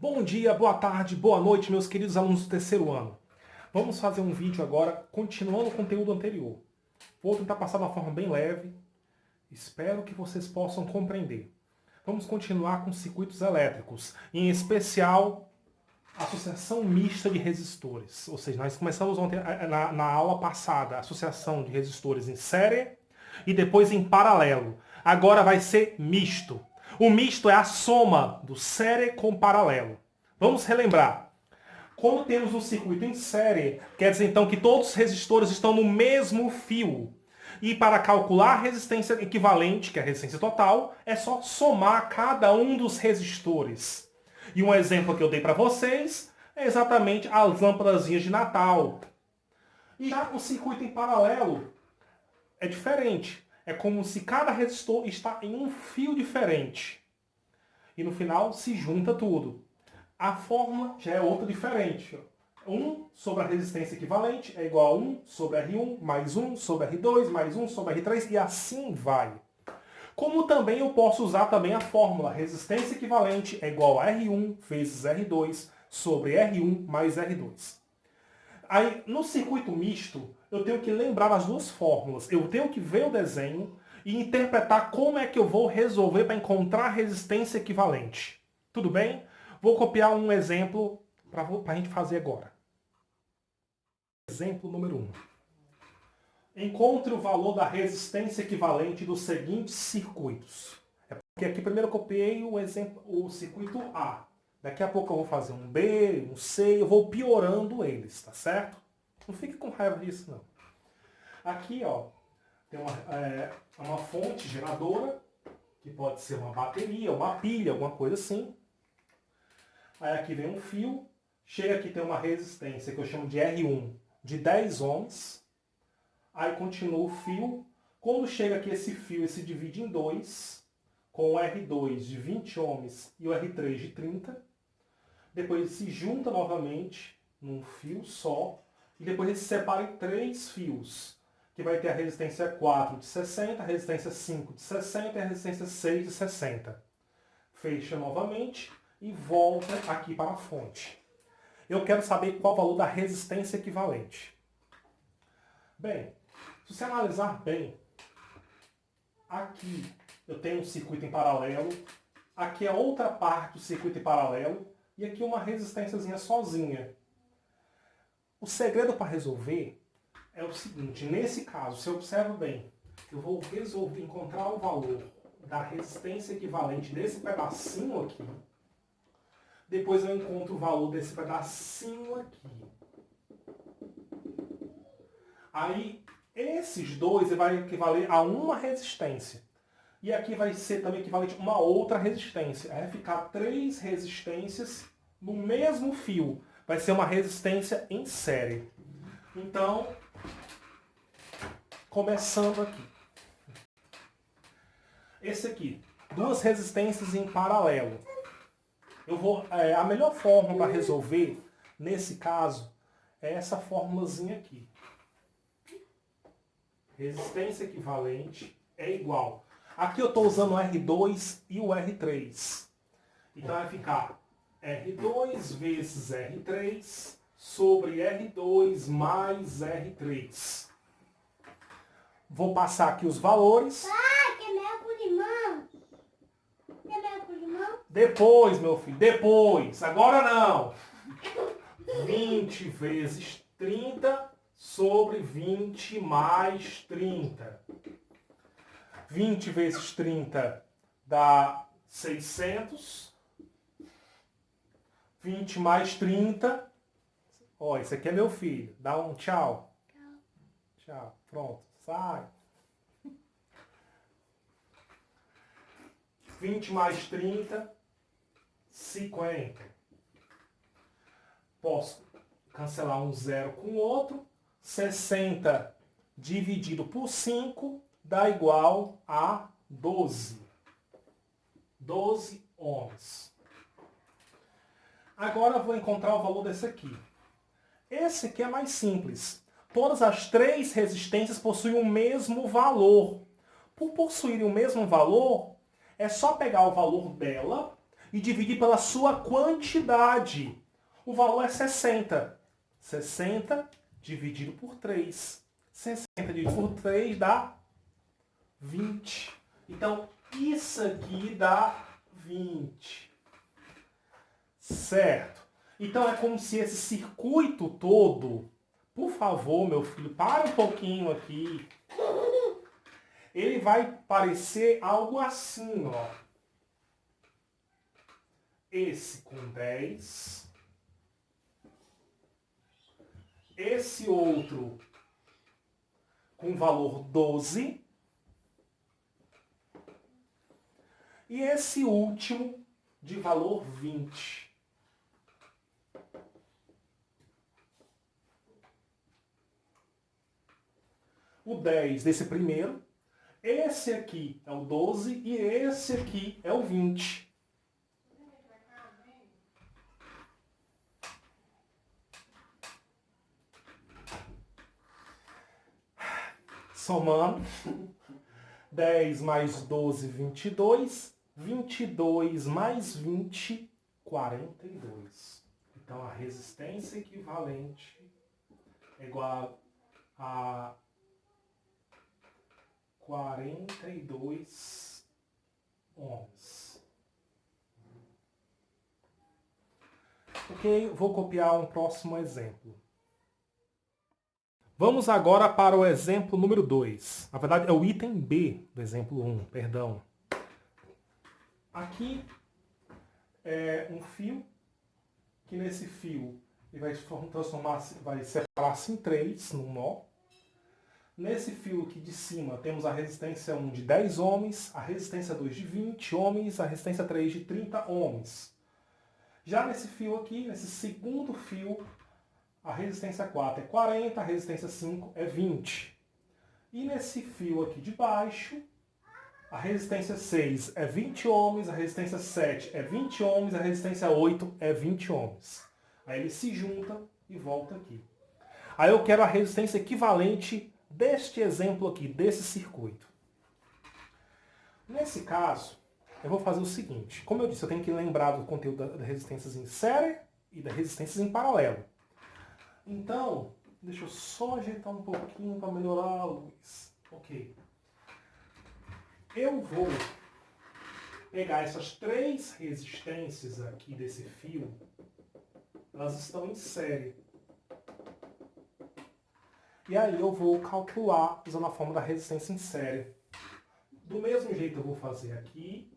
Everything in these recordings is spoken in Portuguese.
Bom dia, boa tarde, boa noite, meus queridos alunos do terceiro ano. Vamos fazer um vídeo agora, continuando o conteúdo anterior. Vou tentar passar de uma forma bem leve. Espero que vocês possam compreender. Vamos continuar com circuitos elétricos, em especial associação mista de resistores. Ou seja, nós começamos ontem, na aula passada, a associação de resistores em série e depois em paralelo. Agora vai ser misto. O misto é a soma do série com paralelo. Vamos relembrar. Como temos um circuito em série, quer dizer então que todos os resistores estão no mesmo fio. E para calcular a resistência equivalente, que é a resistência total, é só somar cada um dos resistores. E um exemplo que eu dei para vocês é exatamente as lâmpadazinhas de Natal. E já o circuito em paralelo é diferente. É como se cada resistor está em um fio diferente. E no final se junta tudo. A fórmula já é outra diferente. 1 sobre a resistência equivalente é igual a 1 sobre R1, mais 1 sobre R2, mais 1 sobre R3, e assim vai. Como também eu posso usar também a fórmula resistência equivalente é igual a R1 vezes R2 sobre R1 mais R2. Aí, no circuito misto, eu tenho que lembrar as duas fórmulas. Eu tenho que ver o desenho e interpretar como é que eu vou resolver para encontrar a resistência equivalente. Tudo bem? Vou copiar um exemplo para a gente fazer agora. Exemplo número 1. Encontre o valor da resistência equivalente dos seguintes circuitos. É porque aqui primeiro eu copiei o circuito A. Daqui a pouco eu vou fazer um B, um C, eu vou piorando eles, tá certo? Não fique com raiva disso, não. Aqui, ó, tem uma fonte geradora, que pode ser uma bateria, uma pilha, alguma coisa assim. Aí aqui vem um fio, chega aqui tem uma resistência que eu chamo de R1 de 10 ohms. Aí continua o fio. Quando chega aqui esse fio, ele se divide em dois, com o R2 de 20 ohms e o R3 de 30. Depois ele se junta novamente num fio só. E depois ele se separa em 3 fios. Que vai ter a resistência 4 de 60, a resistência 5 de 60 e a resistência 6 de 60. Fecha novamente e volta aqui para a fonte. Eu quero saber qual o valor da resistência equivalente. Bem, se você analisar bem, aqui eu tenho um circuito em paralelo, aqui é outra parte do circuito em paralelo, e aqui uma resistênciazinha sozinha. O segredo para resolver é o seguinte, nesse caso, se eu observo bem, eu vou resolver encontrar o valor da resistência equivalente desse pedacinho aqui, depois eu encontro o valor desse pedacinho aqui. Aí, esses dois vai equivaler a uma resistência. E aqui vai ser também equivalente a uma outra resistência. Aí vai ficar 3 resistências no mesmo fio. Vai ser uma resistência em série. Então, começando aqui. Esse aqui, 2 resistências em paralelo. A melhor forma para resolver, nesse caso, é essa formulazinha aqui. Resistência equivalente é igual. Aqui eu estou usando o R2 e o R3. Então vai ficar R2 vezes R3 sobre R2 mais R3. Vou passar aqui os valores. Pai, quer mel com limão? Quer mel com limão? Depois, meu filho, depois. Agora não. 20 vezes 30 sobre 20 mais 30. 20 vezes 30 dá 600. 20 mais 30. Ó, esse aqui é meu filho. Dá um tchau. Tchau. Pronto. Sai. 20 mais 30. 50. Posso cancelar um zero com o outro. 60 dividido por 5 dá igual a 12. 12 ohms. Agora eu vou encontrar o valor desse aqui. Esse aqui é mais simples. Todas as 3 resistências possuem o mesmo valor. Por possuírem o mesmo valor, é só pegar o valor dela e dividir pela sua quantidade. O valor é 60. 60 dividido por 3. 60 dividido por 3 dá 20. Então, isso aqui dá 20. Certo? Então, é como se esse circuito todo... Por favor, meu filho, para um pouquinho aqui. Ele vai parecer algo assim, ó. Esse com 10. Esse outro com valor 12. E esse último de valor 20. O 10 desse primeiro. Esse aqui é o 12 e esse aqui é o 20. Somando. 10 mais 12, 22. 22 mais 20, 42. Então a resistência equivalente é igual a 42 ohms. Ok, vou copiar um próximo exemplo. Vamos agora para o exemplo número 2. Na verdade, é o item B do exemplo 1, perdão. Aqui é um fio, que nesse fio ele vai transformar, vai separar-se em 3 num nó. Nesse fio aqui de cima temos a resistência 1 de 10 ohms, a resistência 2 de 20 ohms, a resistência 3 de 30 ohms. Já nesse fio aqui, nesse segundo fio, a resistência 4 é 40, a resistência 5 é 20. E nesse fio aqui de baixo, a resistência 6 é 20 ohms, a resistência 7 é 20 ohms, a resistência 8 é 20 ohms. Aí ele se junta e volta aqui. Aí eu quero a resistência equivalente deste exemplo aqui, desse circuito. Nesse caso, eu vou fazer o seguinte. Como eu disse, eu tenho que lembrar do conteúdo das resistências em série e das resistências em paralelo. Então, deixa eu só ajeitar um pouquinho para melhorar a luz. Ok. Eu vou pegar essas 3 resistências aqui desse fio. Elas estão em série. E aí eu vou calcular usando a fórmula da resistência em série. Do mesmo jeito eu vou fazer aqui.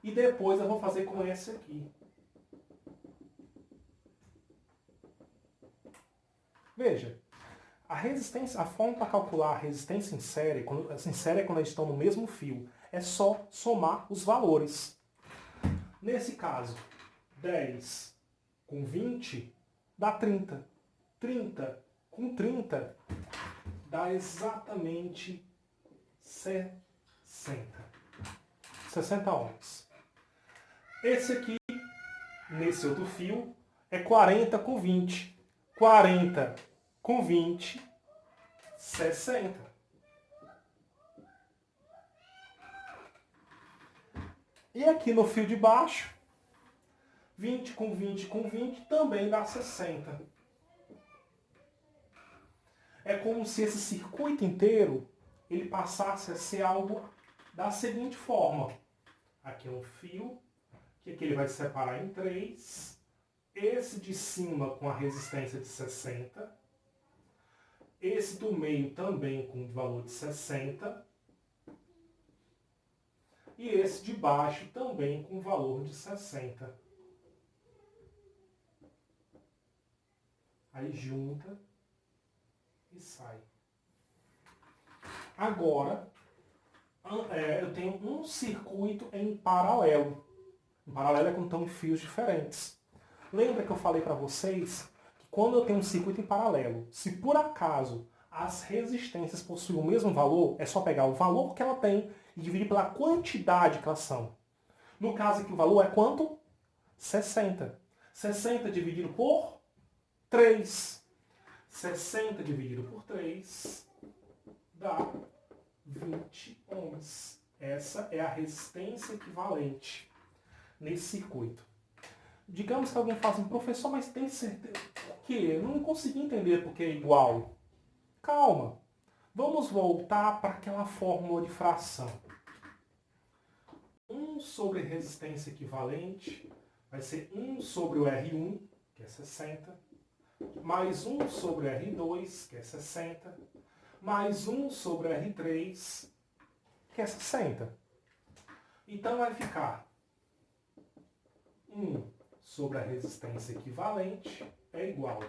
E depois eu vou fazer com esse aqui. Veja, a fórmula para calcular a resistência em série é quando eles estão no mesmo fio. É só somar os valores. Nesse caso, 10 com 20 dá 30. 30 com 30 dá exatamente 60. 60 ohms. Esse aqui, nesse outro fio, é 40 com 20. 40 com 20, 60. E aqui no fio de baixo, 20 com 20 com 20 também dá 60. É como se esse circuito inteiro ele passasse a ser algo da seguinte forma. Aqui é um fio, que aqui ele vai separar em 3. Esse de cima com a resistência de 60. Esse do meio também com o valor de 60. E esse de baixo também com o valor de 60. Aí junta e sai. Agora, eu tenho um circuito em paralelo. Em paralelo é quando estão em fios diferentes. Lembra que eu falei para vocês que quando eu tenho um circuito em paralelo, se por acaso as resistências possuem o mesmo valor, é só pegar o valor que ela tem e dividir pela quantidade que elas são. No caso aqui o valor é quanto? 60. 60 dividido por 3. 60 dividido por 3 dá 20 ohms. Essa é a resistência equivalente nesse circuito. Digamos que alguém fala assim, professor, mas tem certeza? Por quê? Eu não consegui entender porque é igual. Calma. Vamos voltar para aquela fórmula de fração. 1 sobre resistência equivalente vai ser 1 sobre o R1, que é 60, mais 1 sobre o R2, que é 60, mais 1 sobre o R3, que é 60. Então vai ficar 1 sobre a resistência equivalente é igual.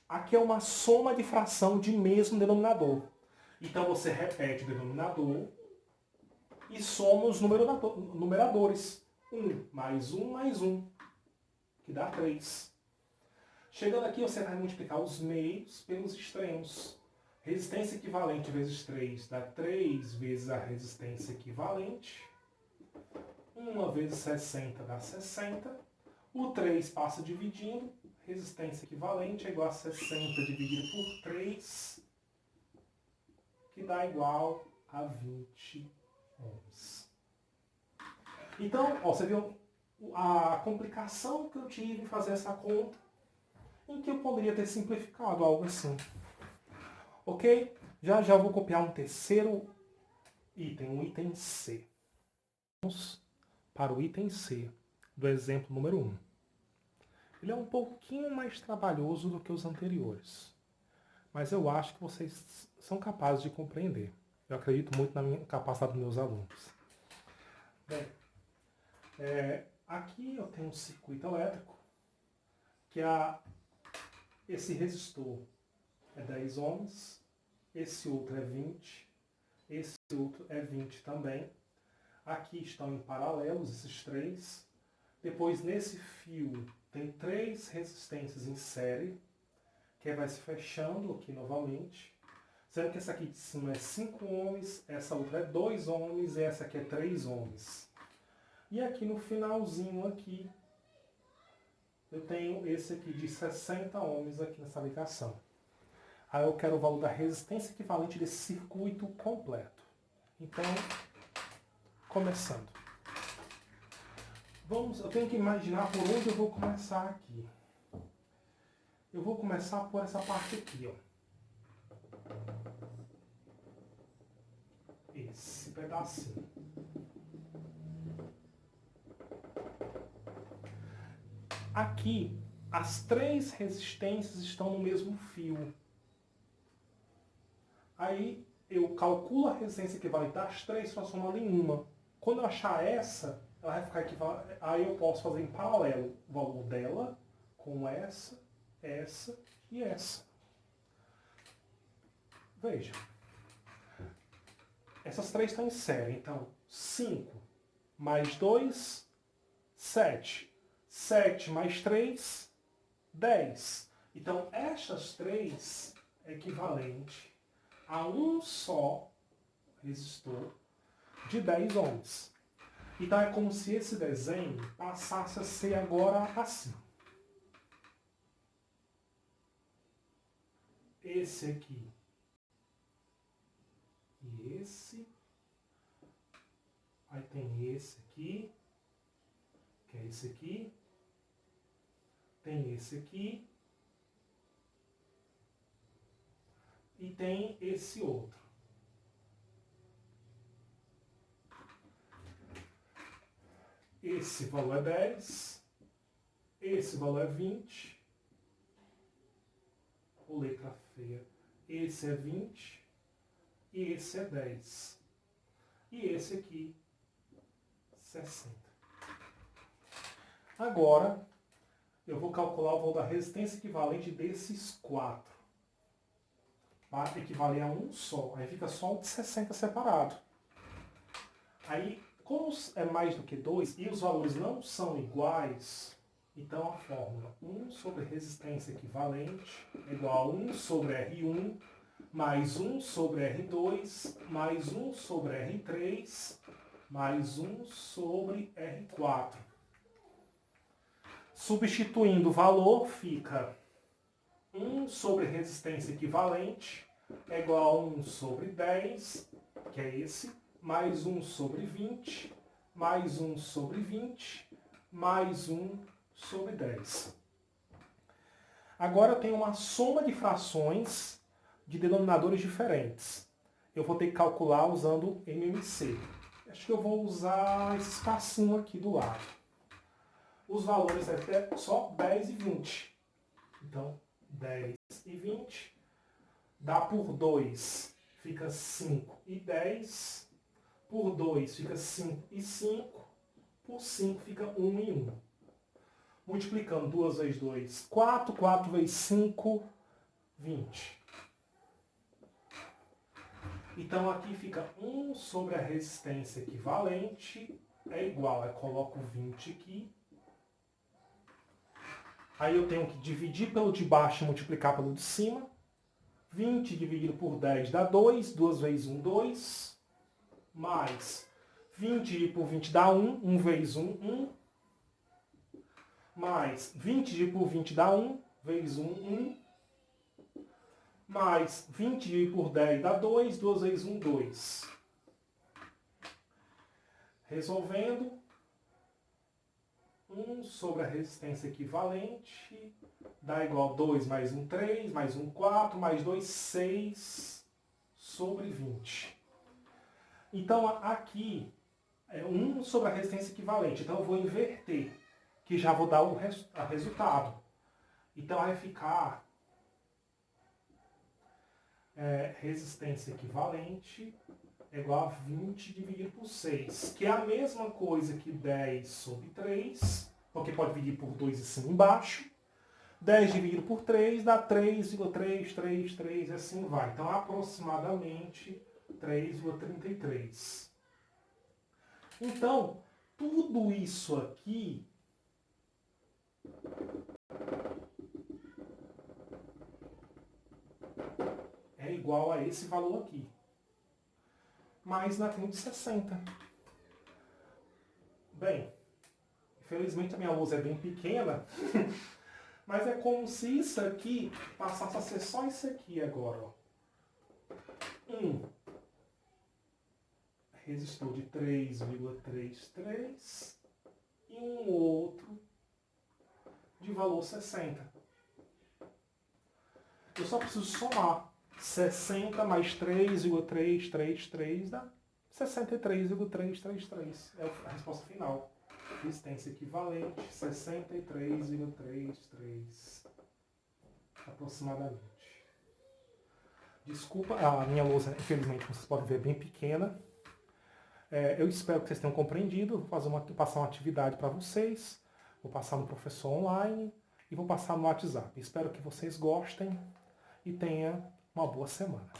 Aqui é uma soma de fração de mesmo denominador. Então você repete o denominador e soma os numeradores. 1 mais 1 mais 1, que dá 3. Chegando aqui, você vai multiplicar os meios pelos extremos. Resistência equivalente vezes 3 dá 3 vezes a resistência equivalente. 1 vezes 60 dá 60. O 3 passa dividindo. Resistência equivalente é igual a 60 dividido por 3, que dá igual a 20 ohms. Então, ó, você viu a complicação que eu tive em fazer essa conta, em que eu poderia ter simplificado algo assim. Ok? Já já eu vou copiar um terceiro item, um item C. Vamos para o item C do exemplo número 1. Ele é um pouquinho mais trabalhoso do que os anteriores, mas eu acho que vocês são capazes de compreender. Eu acredito muito na minha capacidade dos meus alunos. Bem, aqui eu tenho um circuito elétrico, que esse resistor é 10 ohms, esse outro é 20, esse outro é 20 também. Aqui estão em paralelos esses três. Depois, nesse fio, tem 3 resistências em série, que vai se fechando aqui novamente. Sendo que essa aqui de cima é 5 ohms, essa outra é 2 ohms e essa aqui é 3 ohms. E aqui no finalzinho aqui, eu tenho esse aqui de 60 ohms aqui nessa ligação. Aí eu quero o valor da resistência equivalente desse circuito completo. Então, começando. Eu tenho que imaginar por onde eu vou começar aqui. Eu vou começar por essa parte aqui, ó. Esse pedacinho. Aqui, as 3 resistências estão no mesmo fio. Aí, eu calculo a resistência equivalente das 3 transformando em uma. Quando eu achar essa, ela vai ficar equivalente. Aí eu posso fazer em paralelo o valor dela com essa e essa. Veja. Essas 3 estão em série. Então, 5 mais 2, 7. 7 mais 3, 10. Então, estas 3 é equivalente a um só resistor de 10 ohms. Então, é como se esse desenho passasse a ser agora assim. Esse aqui e esse. Aí tem esse aqui, que é esse aqui. Tem esse aqui. E tem esse outro. Esse valor é 10. Esse valor é 20. Ou letra feia. Esse é 20. E esse é 10. E esse aqui, 60. Agora, eu vou calcular o valor da resistência equivalente desses 4. Para equivaler a um só. Aí fica só o de 60 separado. Aí, como é mais do que 2 e os valores não são iguais, então a fórmula 1 sobre resistência equivalente é igual a 1 sobre R1 mais 1 sobre R2 mais 1 sobre R3 mais 1 sobre R4. Substituindo o valor, fica 1 sobre resistência equivalente é igual a 1 sobre 10, que é esse, mais 1 sobre 20, mais 1 sobre 20, mais 1 sobre 10. Agora eu tenho uma soma de frações de denominadores diferentes. Eu vou ter que calcular usando MMC. Acho que eu vou usar esse espacinho aqui do lado. Os valores é só 10 e 20. Então, 10 e 20. Dá por 2, fica 5 e 10. Por 2 fica 5 e 5. Por 5 fica 1 e 1. Multiplicando 2 vezes 2, 4. 4 vezes 5, 20. Então aqui fica 1 sobre a resistência equivalente é igual. Eu coloco 20 aqui. Aí eu tenho que dividir pelo de baixo e multiplicar pelo de cima. 20 dividido por 10 dá 2. 2 vezes 1, 2. Mais 20 dividido por 20 dá 1. 1 vezes 1, 1. Mais 20 dividido por 20 dá 1. Vezes 1, 1. Mais 20 dividido por 10 dá 2. 2 vezes 1, 2. Resolvendo. 1 sobre a resistência equivalente dá igual a 2 mais 1, 3, mais 1, 4, mais 2, 6 sobre 20. Então aqui é 1 sobre a resistência equivalente. Então eu vou inverter, que já vou dar o resultado. Então vai ficar resistência equivalente é igual a 20 dividido por 6, que é a mesma coisa que 10 sobre 3, porque pode dividir por 2 em cima e embaixo. 10 dividido por 3 dá 3,333 e assim vai. Então, aproximadamente 3,33. Então, tudo isso aqui é igual a esse valor aqui. Mais na cruz de 60. Bem, infelizmente a minha lousa é bem pequena, mas é como se isso aqui passasse a ser só isso aqui agora. Ó. Um resistor de 3,33 e um outro de valor 60. Eu só preciso somar. 60 mais 3,333 dá 63,333. É a resposta final. Resistência equivalente, 63,333 aproximadamente. Desculpa, a minha lousa, infelizmente, como vocês podem ver, é bem pequena. Eu espero que vocês tenham compreendido. Vou passar uma atividade para vocês. Vou passar no professor online e vou passar no WhatsApp. Espero que vocês gostem e tenham uma boa semana.